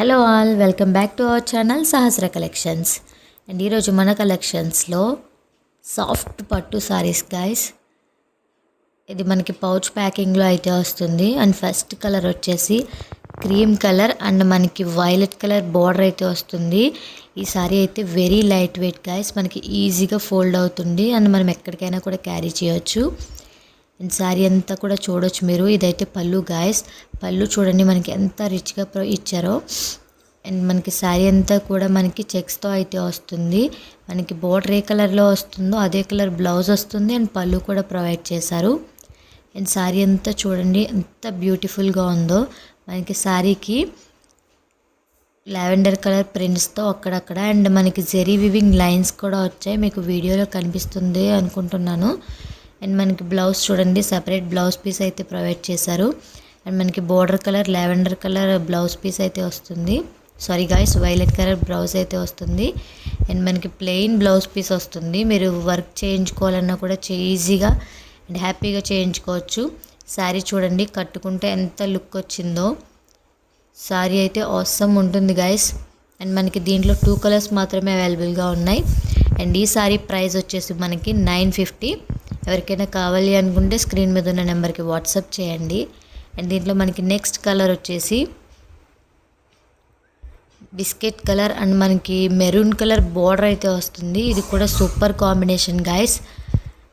Hello all, welcome back to our channel Sahasra collections. And ఈరోజు మన కలెక్షన్స్లో soft పట్టు సారీస్ గైస్. ఇది మనకి పౌచ్ ప్యాకింగ్లో అయితే వస్తుంది. అండ్ ఫస్ట్ కలర్ వచ్చేసి క్రీమ్ కలర్ అండ్ మనకి వైలెట్ కలర్ బార్డర్ అయితే వస్తుంది. ఈ సారీ అయితే వెరీ లైట్ వెయిట్ గైస్, మనకి ఈజీగా ఫోల్డ్ అవుతుంది అండ్ మనం ఎక్కడికైనా కూడా క్యారీ చేయొచ్చు. అండ్ శారీ అంతా కూడా చూడొచ్చు మీరు. ఇదైతే పళ్ళు గాయస్. పళ్ళు చూడండి మనకి ఎంత రిచ్గా ఇచ్చారో. అండ్ మనకి శారీ అంతా కూడా మనకి చెక్స్తో అయితే వస్తుంది. మనకి బోర్డర్ ఏ కలర్లో వస్తుందో అదే కలర్ బ్లౌజ్ వస్తుంది అండ్ పళ్ళు కూడా ప్రొవైడ్ చేశారు. అండ్ శారీ అంతా చూడండి ఎంత బ్యూటిఫుల్గా ఉందో. మనకి శారీకి లావెండర్ కలర్ ప్రింట్స్తో అక్కడక్కడ అండ్ మనకి జెరీ వివింగ్ లైన్స్ కూడా వచ్చాయి. మీకు వీడియోలో కనిపిస్తుంది అనుకుంటున్నాను. అండ్ మనకి బ్లౌజ్ చూడండి, సపరేట్ బ్లౌజ్ పీస్ అయితే ప్రొవైడ్ చేశారు. అండ్ మనకి border colour lavender colour blouse piece అయితే వస్తుంది. Sorry guys, violet colour blouse అయితే వస్తుంది. అండ్ మనకి ప్లెయిన్ బ్లౌజ్ పీస్ వస్తుంది. మీరు వర్క్ చేయించుకోవాలన్నా కూడా ఈజీగా అండ్ హ్యాపీగా చేయించుకోవచ్చు. శారీ చూడండి కట్టుకుంటే ఎంత లుక్ వచ్చిందో. శారీ అయితే ఆసమ్ ఉంటుంది గాయస్. అండ్ మనకి దీంట్లో 2 కలర్స్ మాత్రమే అవైలబుల్గా ఉన్నాయి. అండ్ ఈ శారీ ప్రైస్ వచ్చేసి మనకి 950. ఎవరికైనా కావాలి అనుకుంటే స్క్రీన్ మీద ఉన్న నెంబర్కి వాట్సాప్ చేయండి. అండ్ దీంట్లో మనకి నెక్స్ట్ కలర్ వచ్చేసి బిస్కెట్ కలర్ అండ్ మనకి మెరూన్ కలర్ బార్డర్ అయితే వస్తుంది. ఇది కూడా సూపర్ కాంబినేషన్ గాయస్.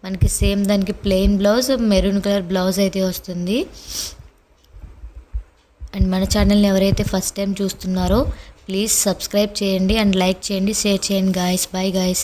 మనకి సేమ్ దానికి plain blouse, maroon colour blouse అయితే వస్తుంది. అండ్ మన ఛానల్ని ఎవరైతే ఫస్ట్ టైం చూస్తున్నారో ప్లీజ్ సబ్స్క్రైబ్ చేయండి అండ్ లైక్ చేయండి, షేర్ చేయండి గాయస్. Bye guys.